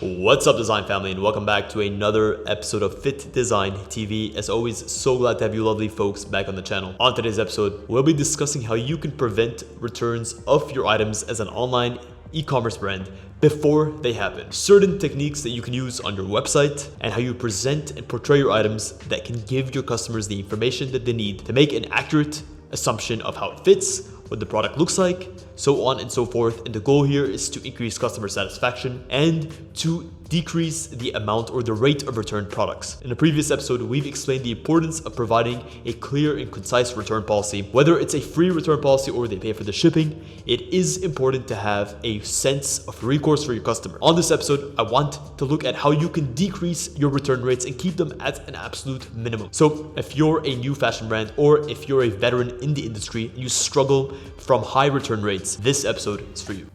What's up, design family, and welcome back to another episode of Fittdesign TV. As always, so glad to have you lovely folks back on the channel. On today's episode, we'll be discussing how you can prevent returns of your items as an online e-commerce brand before they happen. Certain techniques that you can use on your website, and how you present and portray your items that can give your customers the information that they need to make an accurate assumption of how it fits, what the product looks like, so on and so forth. And the goal here is to increase customer satisfaction and to decrease the amount or the rate of returned products. In the previous episode, we've explained the importance of providing a clear and concise return policy. Whether it's a free return policy or they pay for the shipping, it is important to have a sense of recourse for your customer. On this episode, I want to look at how you can decrease your return rates and keep them at an absolute minimum. So if you're a new fashion brand or if you're a veteran in the industry and you struggle from high return rates, this episode is for you.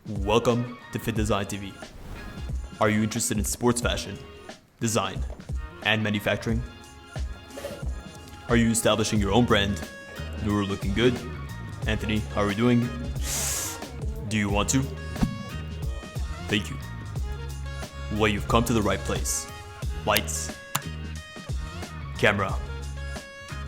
Welcome to Fittdesign TV. Are you interested in sports fashion, design, and manufacturing? Are you establishing your own brand? You're looking good. Anthony, how are we doing? Do you want to? Thank you. Well, you've come to the right place. Lights, camera,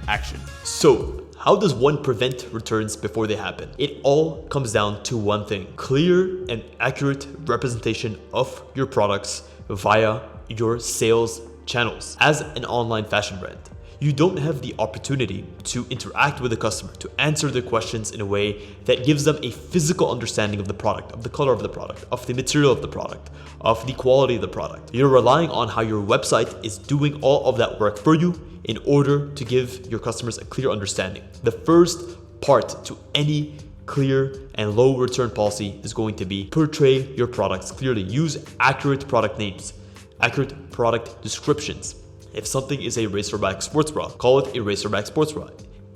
action. So, how does one prevent returns before they happen? It all comes down to one thing: clear and accurate representation of your products via your sales channels. As an online fashion brand, you don't have the opportunity to interact with the customer, to answer their questions in a way that gives them a physical understanding of the product, of the color of the product, of the material of the product, of the quality of the product. You're relying on how your website is doing all of that work for you in order to give your customers a clear understanding. The first part to any clear and low return policy is going to be portray your products clearly. Use accurate product names, accurate product descriptions. If something is a racerback sports bra, call it a racerback sports bra,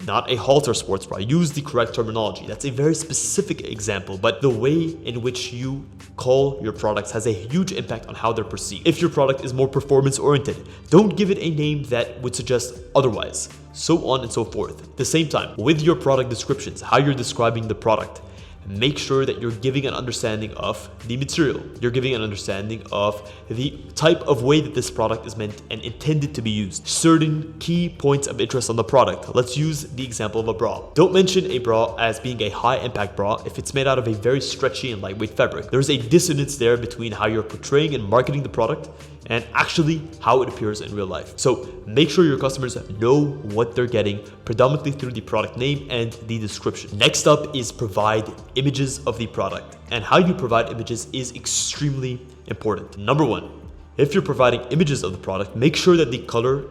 not a halter sports bra. Use the correct terminology. That's a very specific example, but the way in which you call your products has a huge impact on how they're perceived. If your product is more performance oriented, don't give it a name that would suggest otherwise, so on and so forth. At the same time, with your product descriptions, how you're describing the product, make sure that you're giving an understanding of the material. You're giving an understanding of the type of way that this product is meant and intended to be used. Certain key points of interest on the product. Let's use the example of a bra. Don't mention a bra as being a high impact bra if it's made out of a very stretchy and lightweight fabric. There's a dissonance there between how you're portraying and marketing the product and actually how it appears in real life. So make sure your customers know what they're getting, predominantly through the product name and the description. Next up is provide images of the product. And how you provide images is extremely important. Number one, if you're providing images of the product, make sure that the color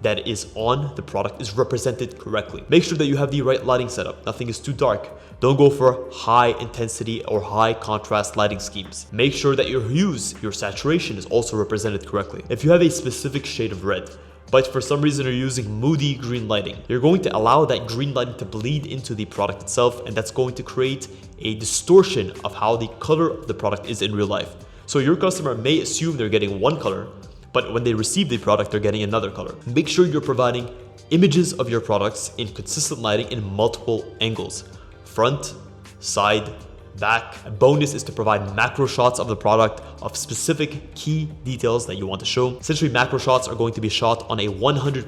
that is on the product is represented correctly. Make sure that you have the right lighting setup. Nothing is too dark. Don't go for high intensity or high contrast lighting schemes. Make sure that your hues, your saturation is also represented correctly. If you have a specific shade of red, but for some reason you're using moody green lighting, you're going to allow that green lighting to bleed into the product itself, and that's going to create a distortion of how the color of the product is in real life. So your customer may assume they're getting one color, but when they receive the product, they're getting another color. Make sure you're providing images of your products in consistent lighting in multiple angles: front, side, back. A bonus is to provide macro shots of the product of specific key details that you want to show. Essentially, macro shots are going to be shot on a 100+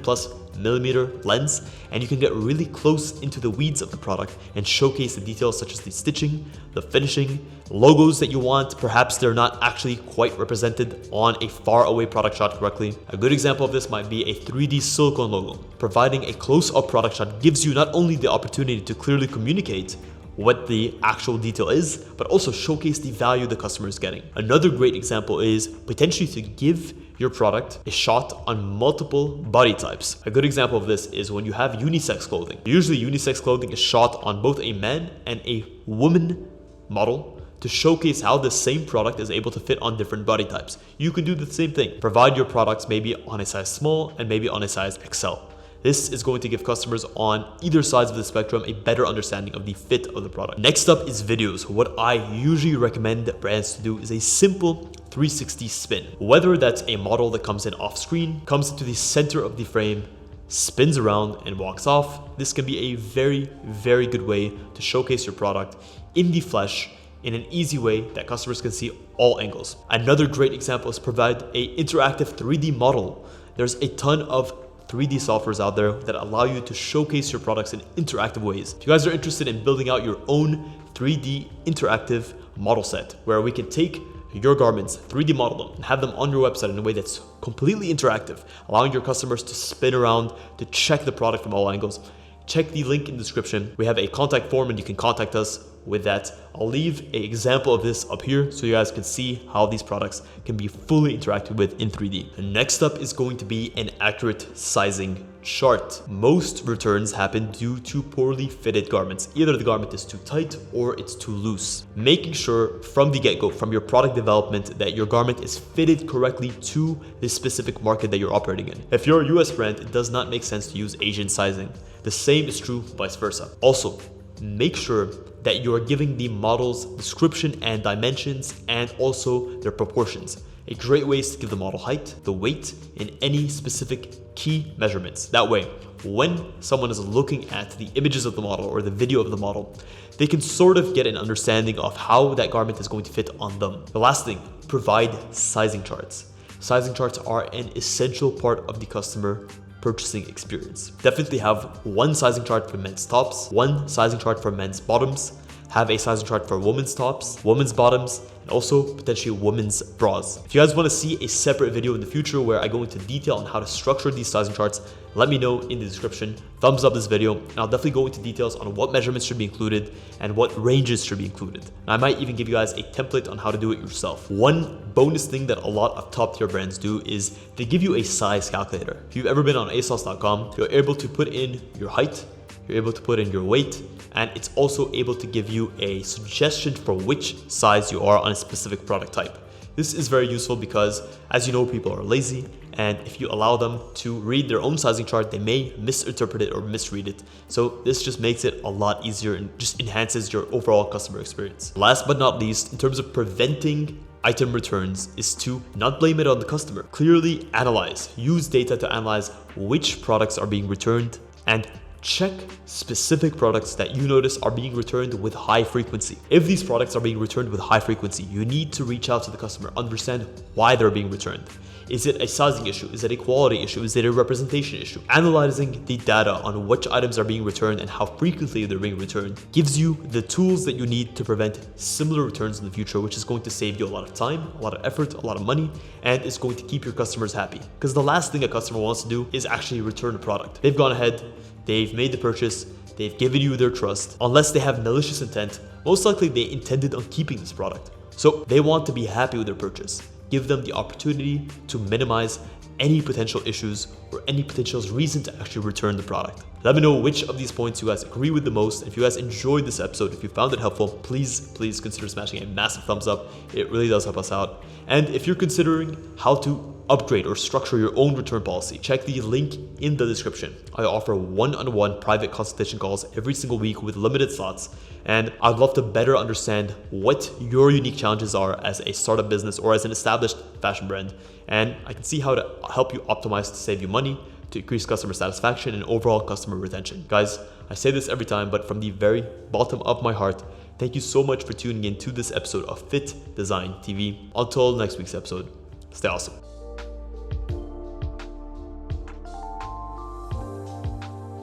mm lens, and you can get really close into the weeds of the product and showcase the details such as the stitching, the finishing, logos that you want. Perhaps they're not actually quite represented on a far away product shot correctly. A good example of this might be a 3D silicone logo. Providing a close-up product shot gives you not only the opportunity to clearly communicate what the actual detail is, but also showcase the value the customer is getting. Another great example is potentially to give your product a shot on multiple body types. A good example of this is when you have unisex clothing. Usually unisex clothing is shot on both a man and a woman model to showcase how the same product is able to fit on different body types. You can do the same thing. Provide your products maybe on a size small and maybe on a size XL. This is going to give customers on either sides of the spectrum a better understanding of the fit of the product. Next up is videos. What I usually recommend brands to do is a simple 360 spin. Whether that's a model that comes in off screen, comes into the center of the frame, spins around and walks off, this can be a very, very good way to showcase your product in the flesh in an easy way that customers can see all angles. Another great example is provide a interactive 3D model. There's a ton of 3D softwares out there that allow you to showcase your products in interactive ways. If you guys are interested in building out your own 3D interactive model set where we can take your garments, 3D model them, and have them on your website in a way that's completely interactive, allowing your customers to spin around, to check the product from all angles, check the link in the description. We have a contact form and you can contact us with that. I'll leave an example of this up here so you guys can see how these products can be fully interacted with in 3D. And next up is going to be an accurate sizing chart. Most returns happen due to poorly fitted garments. Either the garment is too tight or it's too loose. Making sure from the get-go, from your product development, that your garment is fitted correctly to the specific market that you're operating in. If you're a US brand, it does not make sense to use Asian sizing. The same is true vice versa. Also, make sure that you are giving the model's description and dimensions and also their proportions. A great way is to give the model height, the weight, and any specific key measurements. That way, when someone is looking at the images of the model or the video of the model, they can sort of get an understanding of how that garment is going to fit on them. The last thing, provide sizing charts. Sizing charts are an essential part of the customer purchasing experience. Definitely have one sizing chart for men's tops, one sizing chart for men's bottoms, have a sizing chart for women's tops, women's bottoms, and also potentially women's bras. If you guys want to see a separate video in the future where I go into detail on how to structure these sizing charts, let me know in the description. Thumbs up this video, and I'll definitely go into details on what measurements should be included and what ranges should be included. And I might even give you guys a template on how to do it yourself. One bonus thing that a lot of top tier brands do is they give you a size calculator. If you've ever been on asos.com, you're able to put in your height, you're able to put in your weight, and it's also able to give you a suggestion for which size you are on a specific product type. This is very useful because, as you know, people are lazy, and if you allow them to read their own sizing chart, they may misinterpret it or misread it. So this just makes it a lot easier and just enhances your overall customer experience. Last but not least, in terms of preventing item returns, is to not blame it on the customer. Clearly analyze, use data to analyze which products are being returned, and check specific products that you notice are being returned with high frequency. If these products are being returned with high frequency, you need to reach out to the customer, understand why they're being returned. Is it a sizing issue? Is it a quality issue? Is it a representation issue? Analyzing the data on which items are being returned and how frequently they're being returned gives you the tools that you need to prevent similar returns in the future, which is going to save you a lot of time, a lot of effort, a lot of money, and is going to keep your customers happy. Because the last thing a customer wants to do is actually return a product. They've gone ahead, they've made the purchase, they've given you their trust. Unless they have malicious intent, most likely they intended on keeping this product. So they want to be happy with their purchase. Give them the opportunity to minimize any potential issues or any potential reason to actually return the product. Let me know which of these points you guys agree with the most. If you guys enjoyed this episode, if you found it helpful, please consider smashing a massive thumbs up. It really does help us out. And if you're considering how to upgrade or structure your own return policy, check the link in the description. I offer one-on-one private consultation calls every single week with limited slots, and I'd love to better understand what your unique challenges are as a startup business or as an established fashion brand, and I can see how to help you optimize to save you money, to increase customer satisfaction and overall customer retention. Guys, I say this every time, but from the very bottom of my heart, thank you so much for tuning in to this episode of Fittdesign TV. Until next week's episode, stay awesome.